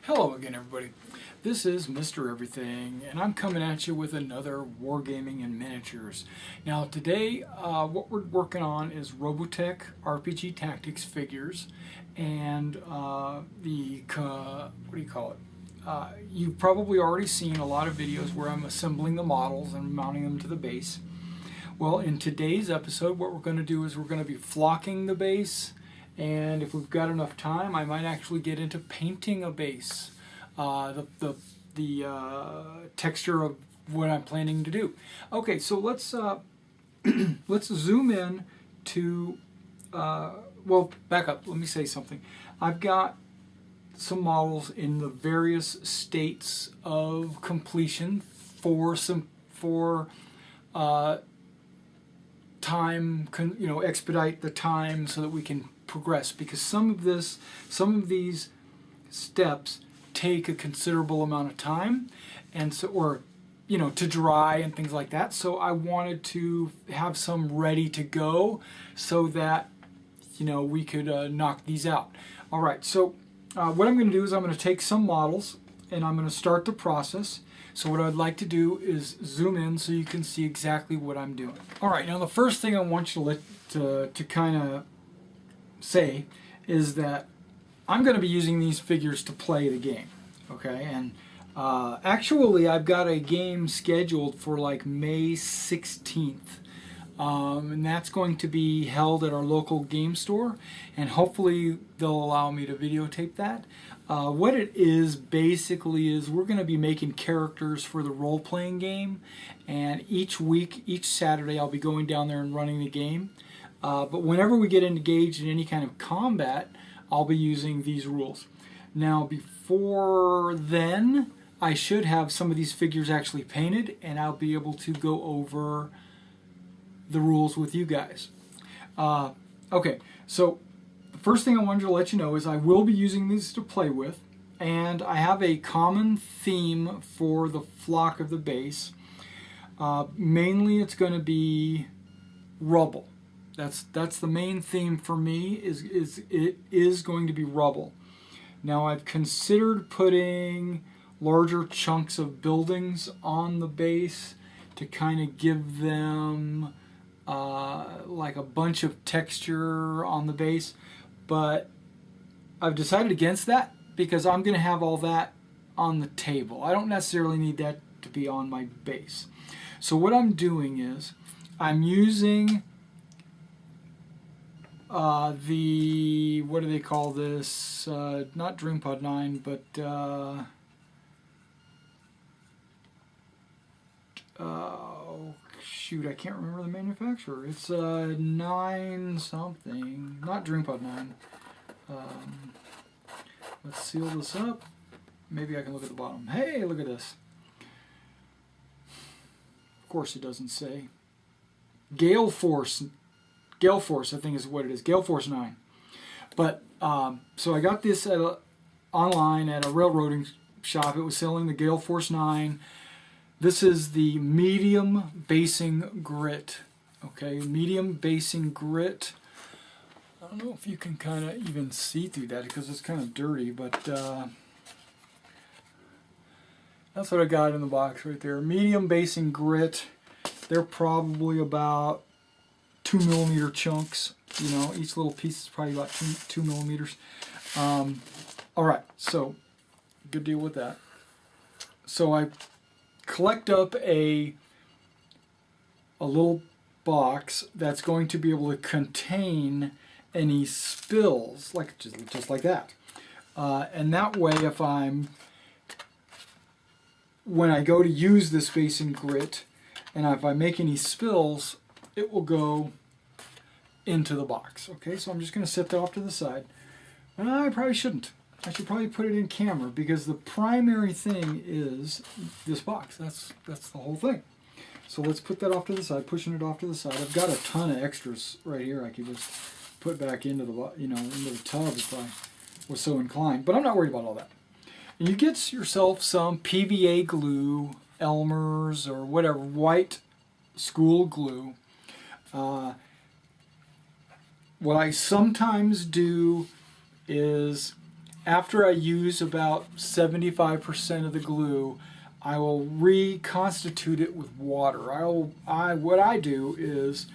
Hello again, everybody. This is Mr. Everything, and I'm coming at you with another Wargaming in miniatures. Now today, what we're working on is Robotech RPG Tactics figures, and what do you call it? You've probably already seen a lot of videos where I'm assembling the models and mounting them to the base. Well, in today's episode, what we're going to do is we're going to be flocking the base, and if we've got enough time, I might actually get into painting a base. The texture of what I'm planning to do. Okay, so let's let's zoom in to well, back up. Let me say something. I've got some models in the various states of completion for time, expedite the time so that we can progress, because some of these steps take a considerable amount of time, and so, or to dry and things like that. So I wanted to have some ready to go so that we could knock these out. All right, so what I'm going to do is I'm going to take some models and I'm going to start the process. So what I'd like to do is zoom in so you can see exactly what I'm doing. All right, now the first thing I want you to kind of say is that I'm going to be using these figures to play the game, okay? And actually, I've got a game scheduled for like May 16th, and that's going to be held at our local game store, and hopefully they'll allow me to videotape that. What it is basically is we're going to be making characters for the role-playing game, and each week, each Saturday, I'll be going down there and running the game. But whenever we get engaged in any kind of combat, I'll be using these rules. Now, before then, I should have some of these figures actually painted, and I'll be able to go over the rules with you guys. Okay, so the first thing I wanted to let you know is I will be using these to play with, and I have a common theme for the flock of the base. Mainly, it's going to be Rubble. That's the main theme for me. It is going to be Rubble. Now, I've considered putting larger chunks of buildings on the base to kind of give them like a bunch of texture on the base, but I've decided against that because I'm going to have all that on the table. I don't necessarily need that to be on my base. So what I'm doing is I'm using what do they call this? Not DreamPod 9, but oh shoot, I can't remember the manufacturer. It's 9 something, not DreamPod 9. Let's seal this up. Maybe I can look at the bottom. Hey, look at this. Of course, it doesn't say. Gale Force, I think is what it is. Gale Force 9. But, so I got this online at a railroading shop. It was selling the Gale Force 9. This is the medium basing grit. Okay, medium basing grit. I don't know if you can kind of even see through that because it's kind of dirty, but that's what I got in the box right there. Medium basing grit. They're probably about 2 millimeter chunks. Each little piece is probably about 2 millimeters. All right, so good deal with that. So I collect up a little box that's going to be able to contain any spills, like just like that. And that way, when I go to use this basing grit, and if I make any spills, it will go into the box. Okay, so I'm just going to set that off to the side. I probably shouldn't. I should probably put it in camera because the primary thing is this box. That's the whole thing. So let's put that off to the side, pushing it off to the side. I've got a ton of extras right here I could just put back into the into the tub if I was so inclined. But I'm not worried about all that. And you get yourself some PVA glue, Elmer's or whatever, white school glue. What I sometimes do is after I use about 75% of the glue, I will reconstitute it with water. What I do is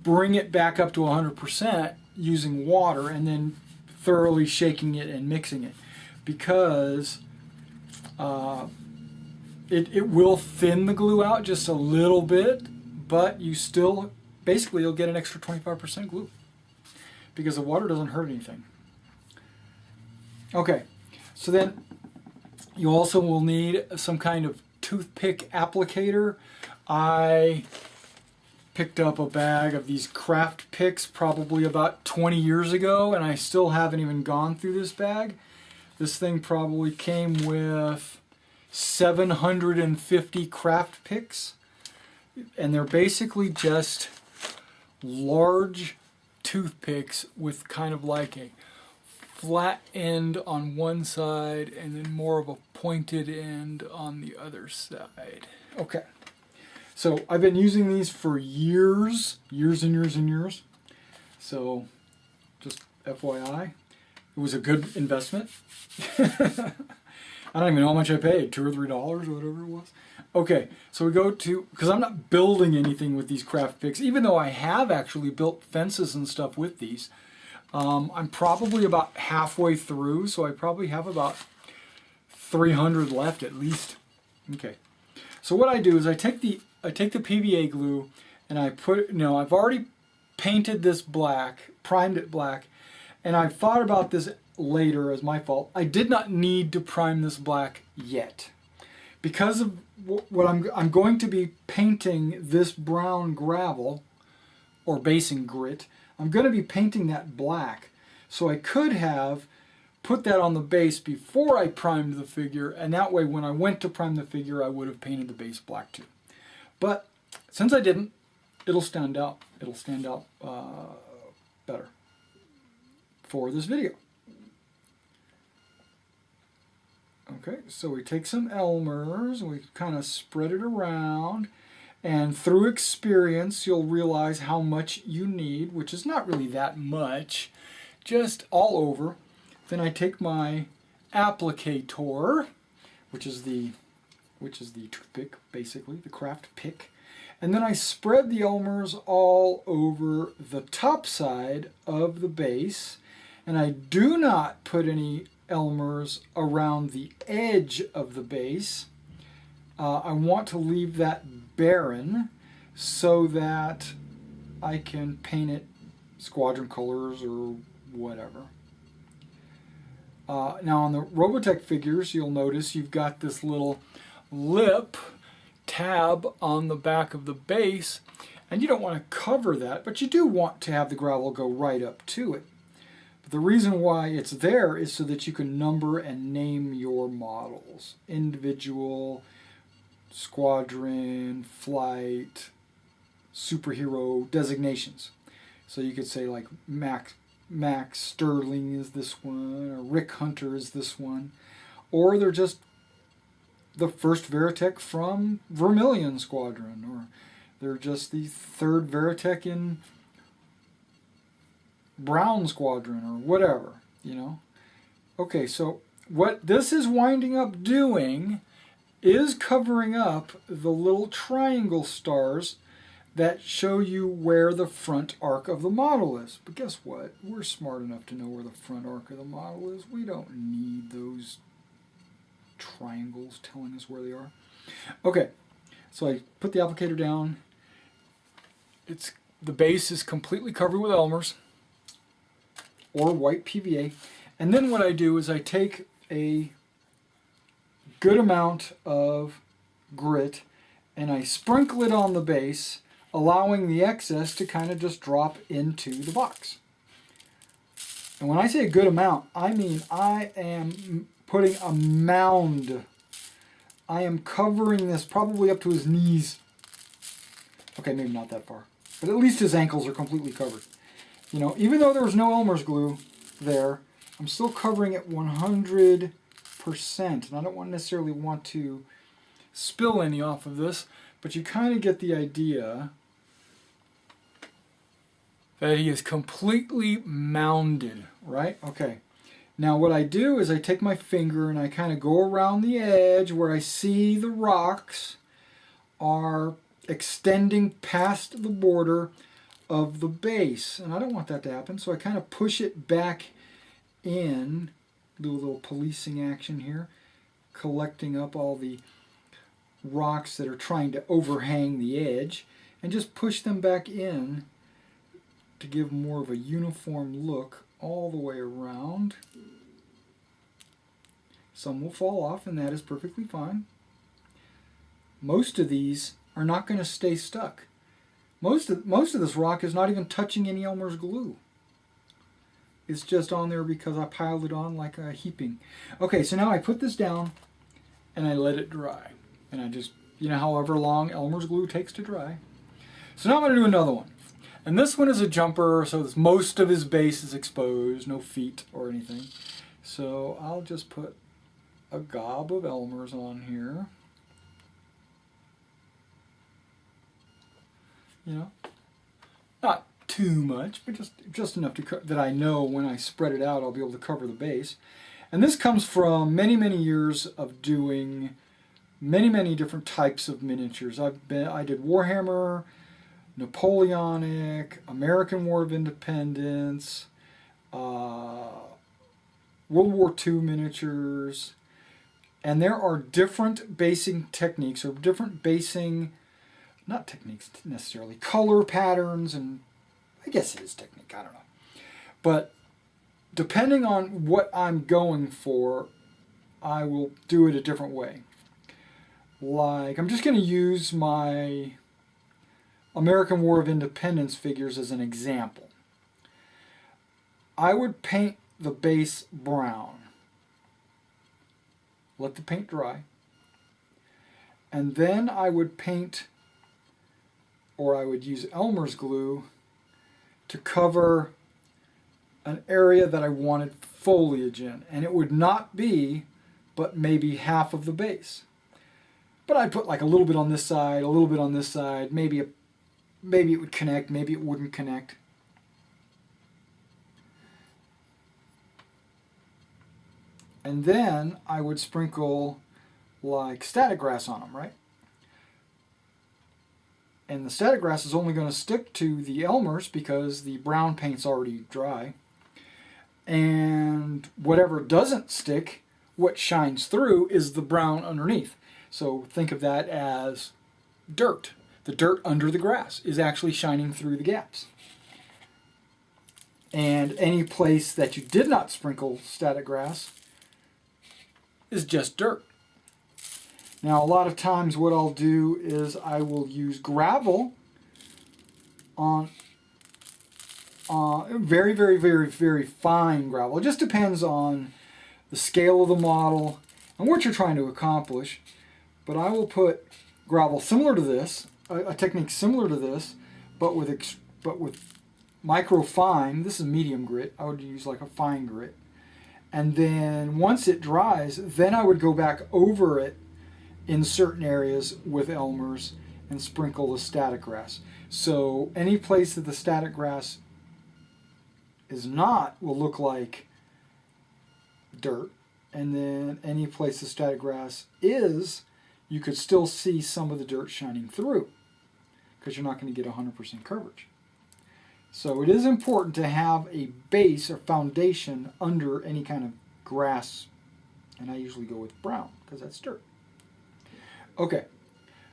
bring it back up to 100% using water and then thoroughly shaking it and mixing it, because it will thin the glue out just a little bit, but you still, basically you'll get an extra 25% glue because the water doesn't hurt anything. Okay, so then you also will need some kind of toothpick applicator. I picked up a bag of these craft picks probably about 20 years ago, and I still haven't even gone through this bag. This thing probably came with 750 craft picks, and they're basically just large toothpicks with kind of like a flat end on one side and then more of a pointed end on the other side. Okay, so I've been using these for years and years. So just FYI, it was a good investment. I don't even know how much I paid, $2 or $3 or whatever it was. Okay, so we go to, because I'm not building anything with these craft picks, even though I have actually built fences and stuff with these. I'm probably about halfway through, so I probably have about 300 left at least. Okay, so what I do is I take the PVA glue and I put, I've already painted this black, primed it black, and I thought about this later as my fault. I did not need to prime this black yet. Because of what I'm going to be painting this brown gravel, or basing grit, I'm going to be painting that black. So I could have put that on the base before I primed the figure, and that way when I went to prime the figure I would have painted the base black too. But since I didn't, it'll stand out. It'll stand out better for this video. Okay, so we take some Elmer's, we kind of spread it around, and through experience you'll realize how much you need, which is not really that much, just all over. Then I take my applicator, which is the toothpick, basically, the craft pick, and then I spread the Elmer's all over the top side of the base, and I do not put any Elmer's around the edge of the base. I want to leave that barren so that I can paint it squadron colors or whatever. Now on the Robotech figures, you'll notice you've got this little lip tab on the back of the base, and you don't want to cover that, but you do want to have the gravel go right up to it. But the reason why it's there is so that you can number and name your models. Individual, squadron, flight, superhero designations. So you could say like Max Sterling is this one, or Rick Hunter is this one. Or they're just the first Veritech from Vermilion Squadron, or they're just the third Veritech in Brown Squadron, or whatever, Okay, so what this is winding up doing is covering up the little triangle stars that show you where the front arc of the model is. But guess what? We're smart enough to know where the front arc of the model is. We don't need those triangles telling us where they are. Okay, so I put the applicator down. The base is completely covered with Elmer's or white PVA. And then what I do is I take a good amount of grit and I sprinkle it on the base, allowing the excess to kind of just drop into the box. And when I say a good amount, I mean I am putting a mound. I am covering this probably up to his knees. Okay, maybe not that far, but at least his ankles are completely covered. Even though there was no Elmer's glue there, I'm still covering it 100%, and I don't necessarily want to spill any off of this, but you kind of get the idea that he is completely mounded, right? Okay, Now what I do is I take my finger and I kind of go around the edge where I see the rocks are extending past the border of the base. And I don't want that to happen, so I kind of push it back in, do a little policing action here, collecting up all the rocks that are trying to overhang the edge, and just push them back in to give more of a uniform look all the way around. Some will fall off, and that is perfectly fine. Most of these are not going to stay stuck. Most of this rock is not even touching any Elmer's glue. It's just on there because I piled it on like a heaping. Okay, so now I put this down and I let it dry. And I just, however long Elmer's glue takes to dry. So now I'm going to do another one. And this one is a jumper, so most of his base is exposed, no feet or anything. So I'll just put a gob of Elmer's on here. Not too much, but just enough that I know when I spread it out I'll be able to cover the base. And this comes from many, many years of doing many, many different types of miniatures. I did Warhammer, Napoleonic, American War of Independence, World War II miniatures, and there are different basing techniques, or different basing, not techniques necessarily, color patterns, and I guess it is technique, I don't know. But depending on what I'm going for, I will do it a different way. Like, I'm just going to use my American War of Independence figures as an example. I would paint the base brown. Let the paint dry. And then I would paint, or I would use Elmer's glue to cover an area that I wanted foliage in. And it would not be but maybe half of the base. But I'd put like a little bit on this side, a little bit on this side, maybe it would connect, maybe it wouldn't connect. And then I would sprinkle like static grass on them, right? And the static grass is only going to stick to the Elmer's because the brown paint's already dry. And whatever doesn't stick, what shines through is the brown underneath. So think of that as dirt. The dirt under the grass is actually shining through the gaps. And any place that you did not sprinkle static grass is just dirt. Now a lot of times what I'll do is I will use gravel on very, very, very, very fine gravel. It just depends on the scale of the model and what you're trying to accomplish. But I will put gravel similar to this, a technique similar to this, but with micro fine. This is medium grit. I would use like a fine grit. And then once it dries, then I would go back over it in certain areas with Elmer's and sprinkle the static grass. So any place that the static grass is not will look like dirt. And then any place the static grass is, you could still see some of the dirt shining through because you're not going to get 100% coverage. So it is important to have a base or foundation under any kind of grass, and I usually go with brown because that's dirt. Okay,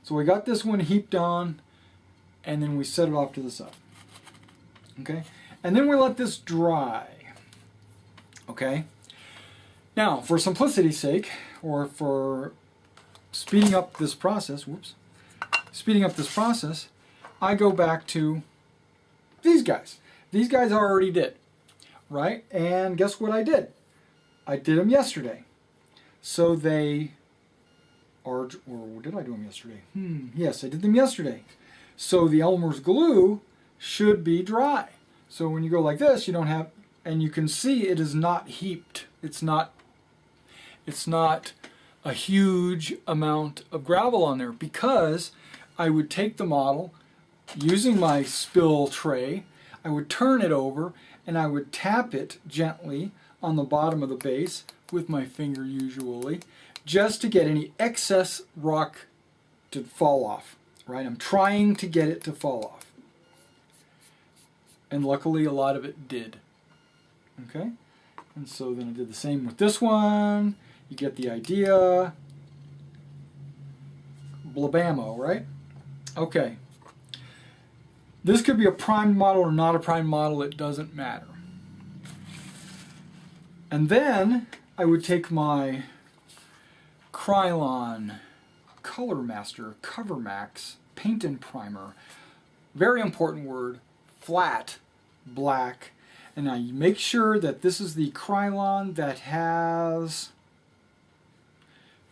so we got this one heaped on, and then we set it off to the side. Okay, and then we let this dry. Okay, now for simplicity's sake, or for speeding up this process, I go back to these guys. These guys I already did, right? And guess what I did? I did them yesterday. So they are, or did I do them yesterday? Yes, I did them yesterday. So the Elmer's glue should be dry. So when you go like this, you don't have, and you can see it is not heaped. It's not a huge amount of gravel on there because I would take the model using my spill tray, I would turn it over and I would tap it gently on the bottom of the base with my finger usually, just to get any excess rock to fall off, right? I'm trying to get it to fall off. And luckily a lot of it did. Okay? And so then I did the same with this one. You get the idea. Blabamo, right? Okay. This could be a primed model or not a primed model, it doesn't matter. And then I would take my Krylon Color Master Cover Max Paint and Primer, very important word, flat black. And now you make sure that this is the Krylon that has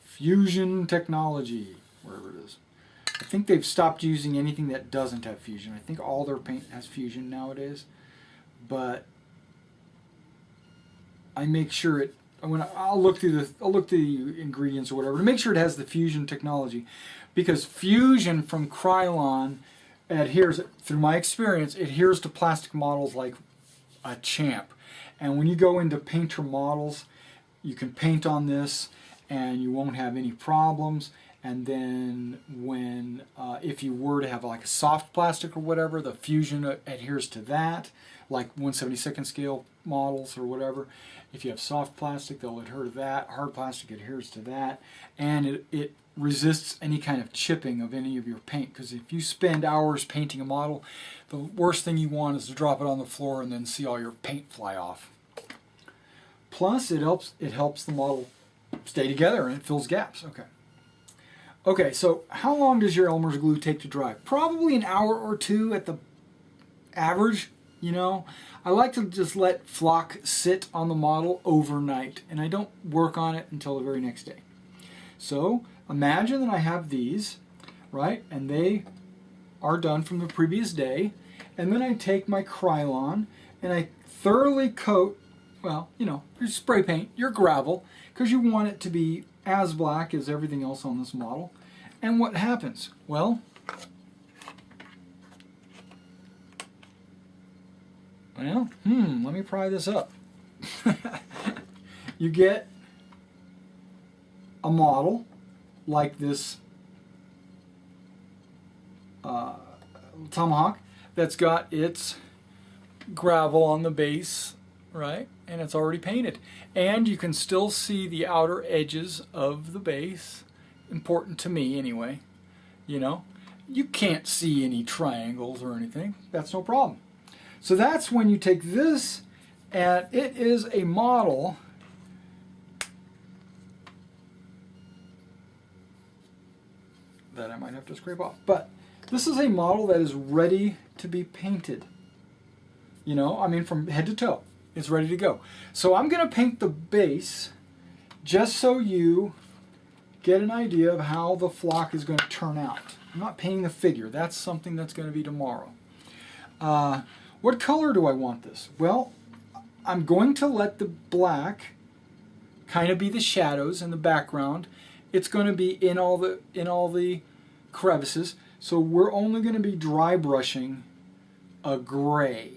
fusion technology, wherever it is. I think they've stopped using anything that doesn't have fusion. I think all their paint has fusion nowadays. But I make sure it, I'll look through the ingredients or whatever to make sure it has the fusion technology, because fusion from Krylon adheres, through my experience, adheres to plastic models like a champ. And when you go into painter models, you can paint on this and you won't have any problems. And then when, if you were to have like a soft plastic or whatever, the fusion adheres to that, like 1/72nd scale models or whatever. If you have soft plastic, they'll adhere to that. Hard plastic adheres to that. And it resists any kind of chipping of any of your paint. Because if you spend hours painting a model, the worst thing you want is to drop it on the floor and then see all your paint fly off. Plus, it helps the model stay together and it fills gaps. Okay. Okay, so how long does your Elmer's glue take to dry? Probably an hour or two at the average, you know. I like to just let flock sit on the model overnight, and I don't work on it until the very next day. So imagine that I have these, right, and they are done from the previous day, and then I take my Krylon and I thoroughly coat, well, you know, your spray paint, your gravel, because you want it to be as black as everything else on this model. And what happens? Well, let me pry this up. You get a model like this Tomahawk that's got its gravel on the base, right? And it's already painted. And you can still see the outer edges of the base. Important to me anyway. You know, you can't see any triangles or anything. That's no problem. So that's when you take this, and it is a model that I might have to scrape off. But this is a model that is ready to be painted. You know, I mean, from head to toe. It's ready to go. So I'm going to paint the base just so you get an idea of how the flock is going to turn out. I'm not painting the figure. That's something that's going to be tomorrow. What color do I want this? Well, I'm going to let the black kind of be the shadows in the background. It's going to be in all the crevices. So we're only going to be dry brushing a gray.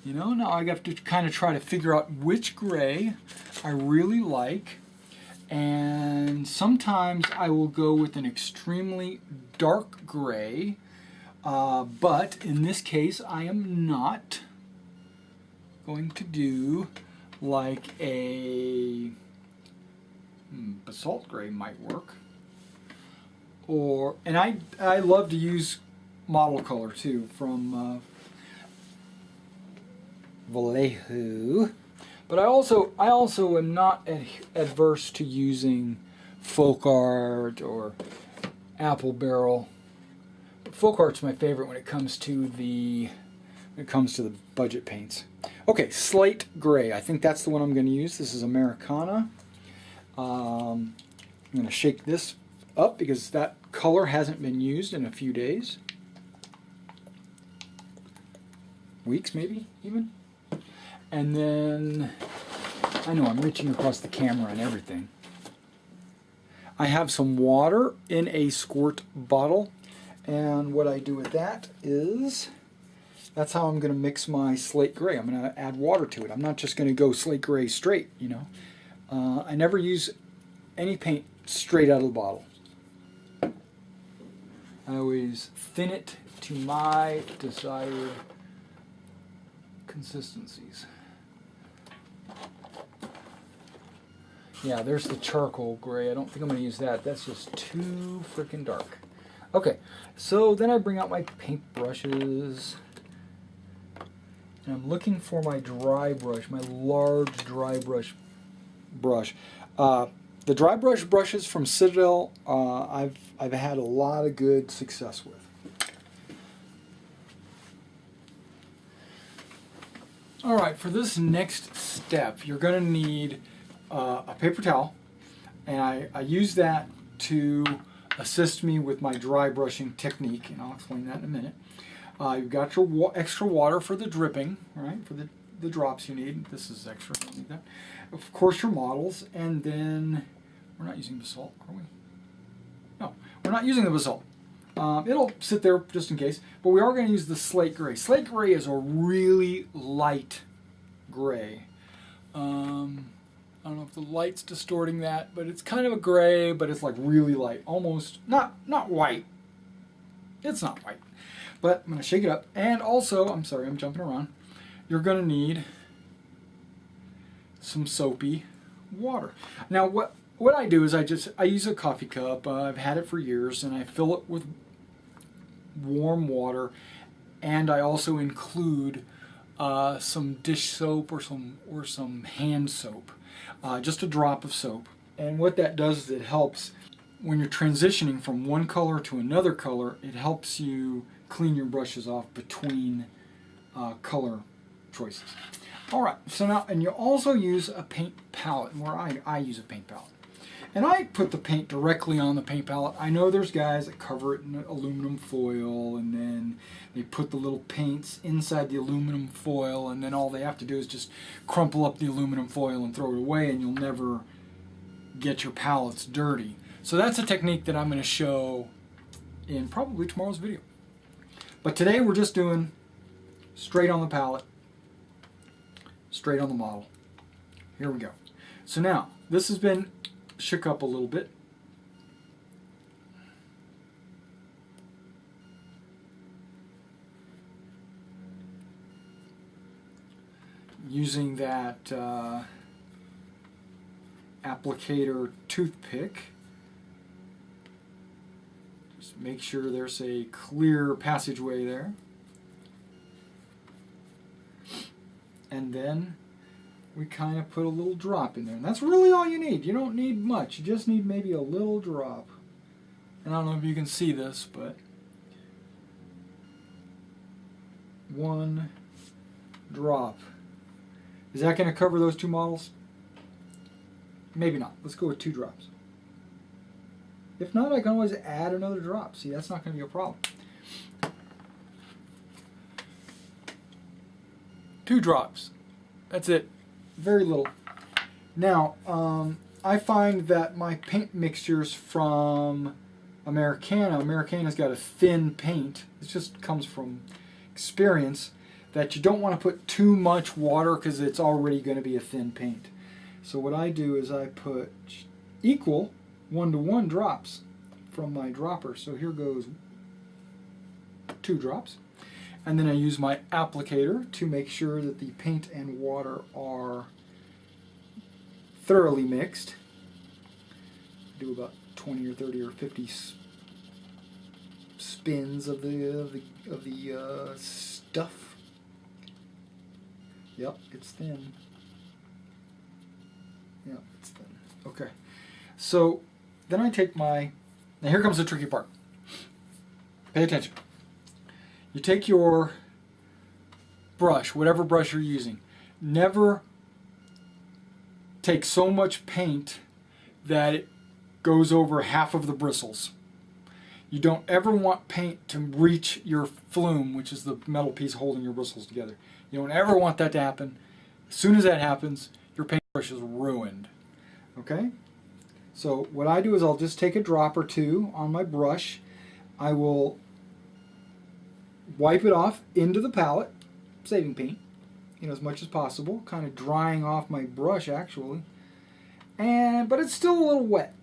You know, now I have to kind of try to figure out which gray I really like. And sometimes I will go with an extremely dark gray. But in this case, I am not going to do like a basalt gray might work. And I love to use model color too from Vallejo. But I also am not adverse to using folk art or apple barrel. But folk art's my favorite when it comes to the budget paints. Okay, slate gray. I think that's the one I'm going to use. This is Americana. I'm going to shake this up because that color hasn't been used in a few days. Weeks maybe even. And then, I know I'm reaching across the camera and everything. I have some water in a squirt bottle, and what I do with that is that's how I'm going to mix my slate gray. I'm going to add water to it. I'm not just going to go slate gray straight, you know. I never use any paint straight out of the bottle. I always thin it to my desired consistencies. Yeah, there's the charcoal gray. I don't think I'm going to use that. That's just too freaking dark. Okay, so then I bring out my paint brushes. And I'm looking for my dry brush, my large dry brush. The dry brush brushes from Citadel, I've had a lot of good success with. All right, for this next step, you're going to need a paper towel, and I use that to assist me with my dry brushing technique, and I'll explain that in a minute. You've got your extra water for the dripping, right? For the drops you need. This is extra. Don't need that. Of course, your models, and then we're not using basalt, are we? No, we're not using the basalt. It'll sit there just in case, but we are going to use the slate gray. Slate gray is a really light gray. I don't know if the light's distorting that, but it's kind of a gray, but it's like really light, almost not white. It's not white, but I'm going to shake it up. And also, I'm sorry, I'm jumping around. You're going to need some soapy water. Now, what I do is I use a coffee cup. I've had it for years, and I fill it with warm water, and I also include some dish soap or some hand soap, just a drop of soap. And what that does is it helps when you're transitioning from one color to another color. It helps you clean your brushes off between color choices. All right, so now, and you also use a paint palette, where I use a paint palette. And I put the paint directly on the paint palette. I know there's guys that cover it in aluminum foil, and then they put the little paints inside the aluminum foil, and then all they have to do is just crumple up the aluminum foil and throw it away, and you'll never get your palettes dirty. So that's a technique that I'm going to show in probably tomorrow's video. But today we're just doing straight on the palette, straight on the model. Here we go. So now, this has been shook up a little bit. Using that applicator toothpick, just make sure there's a clear passageway there. And then we kind of put a little drop in there. And that's really all you need. You don't need much. You just need maybe a little drop. And I don't know if you can see this, but one drop. Is that going to cover those two models? Maybe not. Let's go with 2 drops. If not, I can always add another drop. See, that's not going to be a problem. 2 drops. That's it. Very little. Now, I find that my paint mixtures from Americana's got a thin paint. It just comes from experience that you don't want to put too much water because it's already going to be a thin paint. So what I do is I put equal 1-to-1 drops from my dropper. So here goes 2 drops. And then I use my applicator to make sure that the paint and water are thoroughly mixed. Do about 20 or 30 or 50 spins of the stuff. Yep, it's thin. Yep, it's thin. Okay. So then I take my, now here comes the tricky part. Pay attention. You take your brush, whatever brush you're using. Never take so much paint that it goes over half of the bristles. You don't ever want paint to reach your flume, which is the metal piece holding your bristles together. You don't ever want that to happen. As soon as that happens, your paintbrush is ruined. Okay? So what I do is I'll just take a drop or two on my brush. I will wipe it off into the palette, saving paint, as much as possible, kind of drying off my brush actually. But it's still a little wet,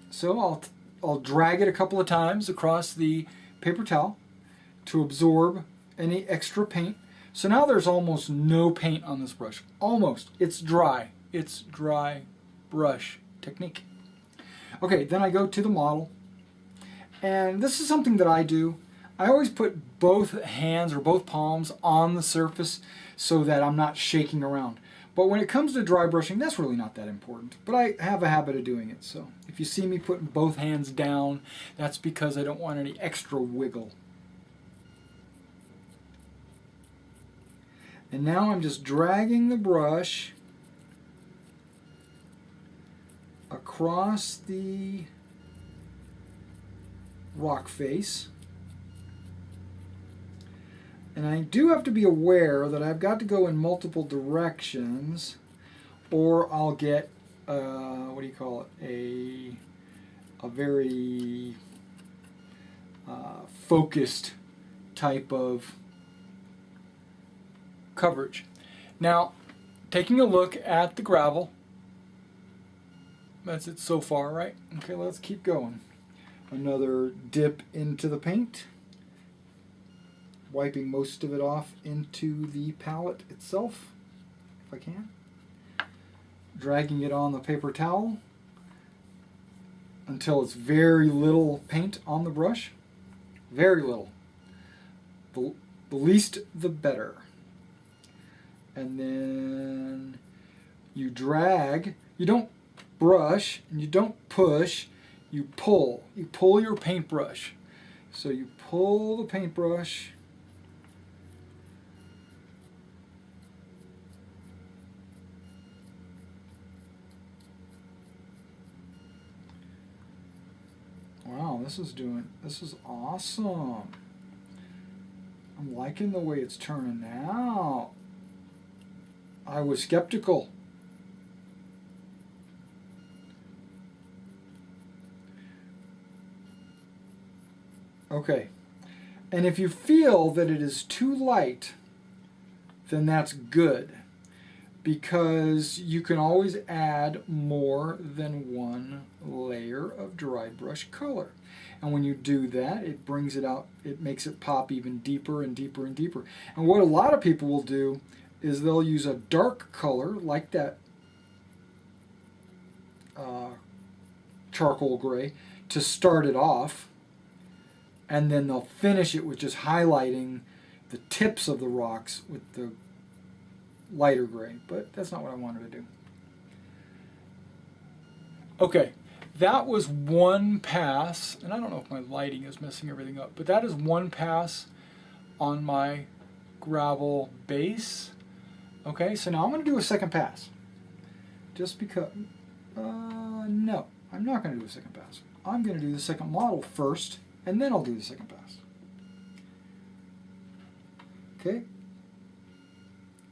so I'll drag it a couple of times across the paper towel to absorb any extra paint. So now there's almost no paint on this brush. Almost. It's dry. It's dry brush technique. Okay, then I go to the model, and this is something that I do. I always put both hands or both palms on the surface so that I'm not shaking around. But when it comes to dry brushing, that's really not that important. But I have a habit of doing it. So if you see me putting both hands down, that's because I don't want any extra wiggle. And now I'm just dragging the brush across the rock face. And I do have to be aware that I've got to go in multiple directions, or I'll get, what do you call it, a very focused type of coverage. Now, taking a look at the gravel, that's it so far, right? Okay, let's keep going. Another dip into the paint, wiping most of it off into the palette itself, if I can. Dragging it on the paper towel until it's very little paint on the brush. Very little. The least, the better. And then you drag. You don't brush and you don't push. You pull. You pull your paintbrush. So you pull the paintbrush. Wow, this is awesome. I'm liking the way it's turning out. I was skeptical. Okay. And if you feel that it is too light, then that's good, because you can always add more than one layer of dry brush color. And when you do that, it brings it out, it makes it pop even deeper and deeper and deeper. And what a lot of people will do is they'll use a dark color like that charcoal gray to start it off, and then they'll finish it with just highlighting the tips of the rocks with the lighter gray, but that's not what I wanted to do. Okay, that was one pass, and I don't know if my lighting is messing everything up, but that is one pass on my gravel base. Okay, so now I'm going to do a second pass. Just because, no, I'm not going to do a second pass. I'm going to do the second model first, and then I'll do the second pass. Okay?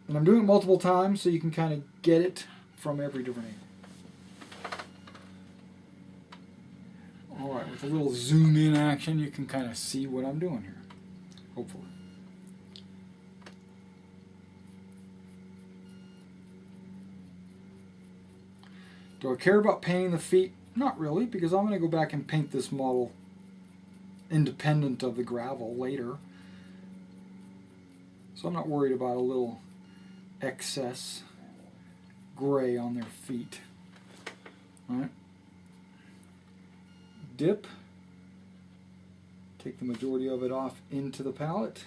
And I'm doing it multiple times so you can kind of get it from every different angle. Alright, with a little zoom in action, you can kind of see what I'm doing here. Hopefully. Do I care about painting the feet? Not really, because I'm going to go back and paint this model independent of the gravel later. So I'm not worried about a little excess gray on their feet. Alright. Dip. Take the majority of it off into the palette.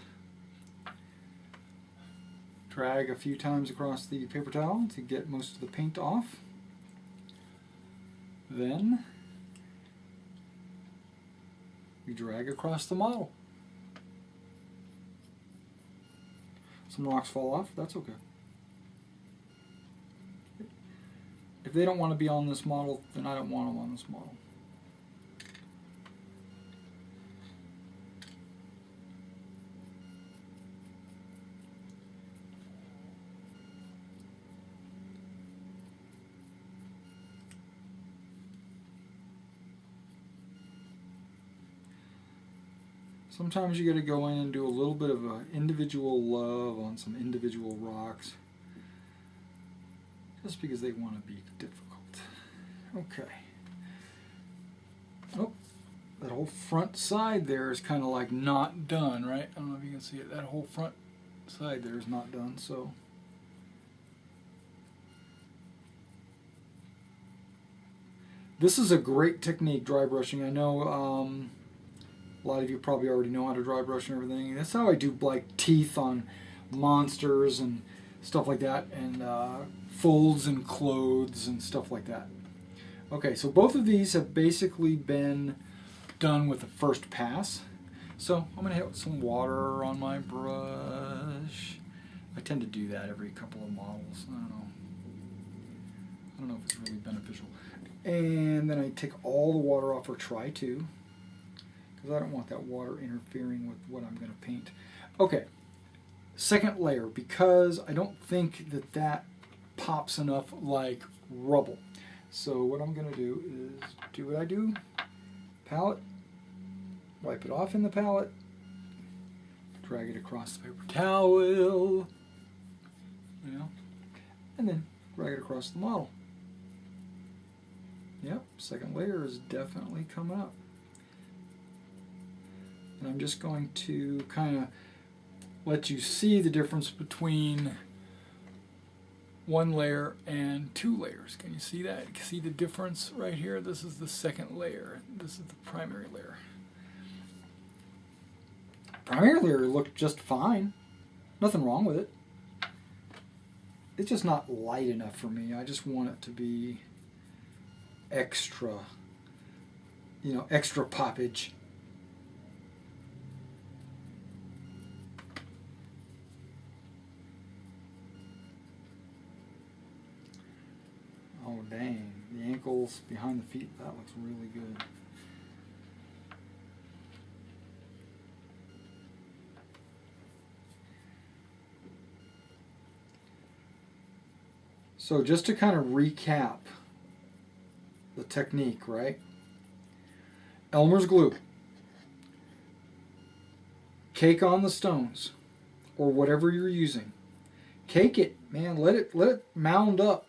Drag a few times across the paper towel to get most of the paint off. Then we drag across the model. Some rocks fall off, that's okay. If they don't want to be on this model, then I don't want them on this model. Sometimes you got to go in and do a little bit of an individual love on some individual rocks, just because they want to be difficult. Okay. Oh, that whole front side there is kind of like not done, right? I don't know if you can see it. That whole front side there is not done, so. This is a great technique, dry brushing. I know a lot of you probably already know how to dry brush and everything. That's how I do like teeth on monsters and stuff like that, and folds and clothes and stuff like that. Okay, so both of these have basically been done with the first pass. So I'm going to hit some water on my brush. I tend to do that every couple of models. I don't know if it's really beneficial. And then I take all the water off, or try to, because I don't want that water interfering with what I'm going to paint. Okay, second layer, because I don't think that that pops enough like Rubble. So what I'm going to do is do what I do, palette, wipe it off in the palette, drag it across the paper towel, you know, and then drag it across the model. Yep, second layer is definitely coming up. And I'm just going to kind of let you see the difference between one layer and two layers. Can you see that? You can see the difference right here? This is the second layer. This is the primary layer. Primary layer looked just fine. Nothing wrong with it. It's just not light enough for me. I just want it to be extra, you know, extra poppage. Oh dang, the ankles behind the feet, that looks really good. So just to kind of recap the technique, right? Elmer's glue. Cake on the stones, or whatever you're using. Cake it, man. Let it mound up.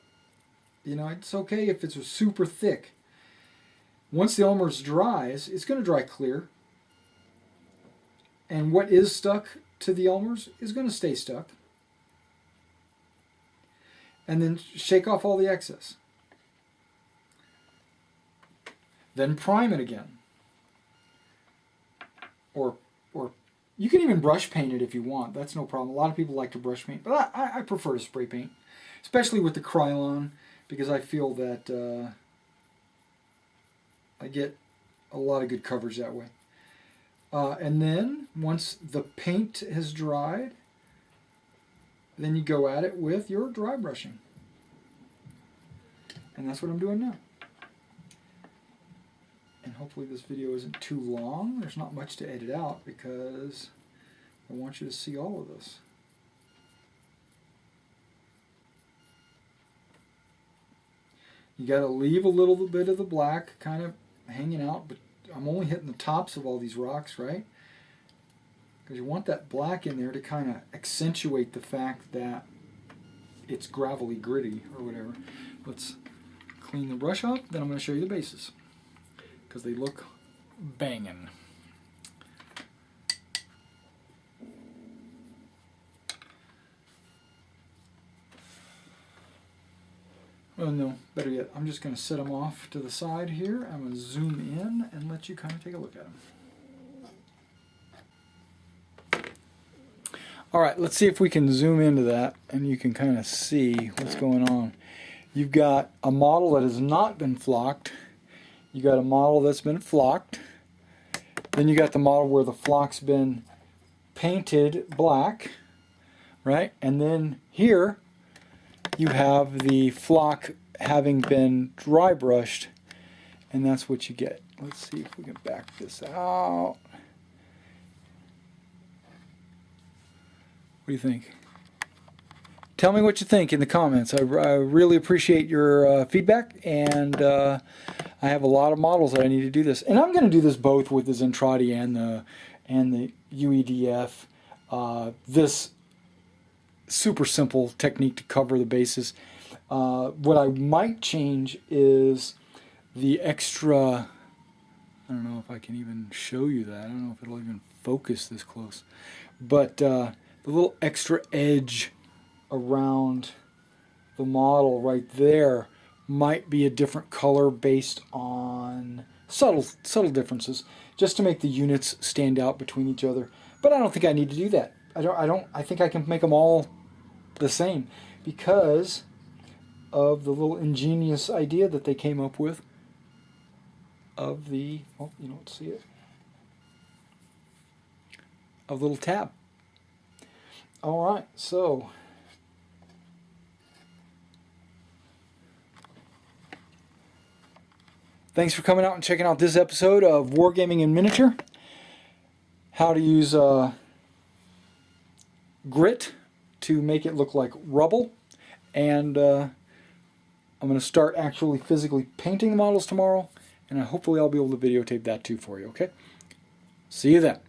You know, it's okay if it's super thick. Once the Elmer's dries, it's going to dry clear. And what is stuck to the Elmer's is going to stay stuck. And then shake off all the excess. Then prime it again. Or you can even brush paint it if you want. That's no problem. A lot of people like to brush paint, but I prefer to spray paint, especially with the Krylon, because I feel that I get a lot of good coverage that way. And then once the paint has dried, then you go at it with your dry brushing. And that's what I'm doing now. And hopefully this video isn't too long. There's not much to edit out because I want you to see all of this. You got to leave a little bit of the black kind of hanging out, but I'm only hitting the tops of all these rocks, right? Because you want that black in there to kind of accentuate the fact that it's gravelly, gritty, or whatever. Let's clean the brush off, then I'm going to show you the bases, because they look banging. Oh no, better yet, I'm just going to set them off to the side here. I'm going to zoom in and let you kind of take a look at them. Alright, let's see if we can zoom into that and you can kind of see what's going on. You've got a model that has not been flocked. You got a model that's been flocked. Then you got the model where the flock's been painted black, right? And then here you have the flock having been dry brushed, and that's what you get. Let's see if we can back this out. What do you think? Tell me what you think in the comments. I really appreciate your feedback, and I have a lot of models that I need to do this. And I'm going to do this both with the Zentradi and the UEDF. This super simple technique to cover the bases. What I might change is the extra, I don't know if I can even show you that. I don't know if it'll even focus this close. But the little extra edge around the model right there might be a different color based on subtle differences, just to make the units stand out between each other. But I don't think I need to do that. I think I can make them all the same because of the little ingenious idea that they came up with of the, oh, you don't see it, of little tab. All right, so thanks for coming out and checking out this episode of Wargaming in Miniature. How to use grit to make it look like rubble. And I'm going to start actually physically painting the models tomorrow. And hopefully I'll be able to videotape that too for you, okay? See you then.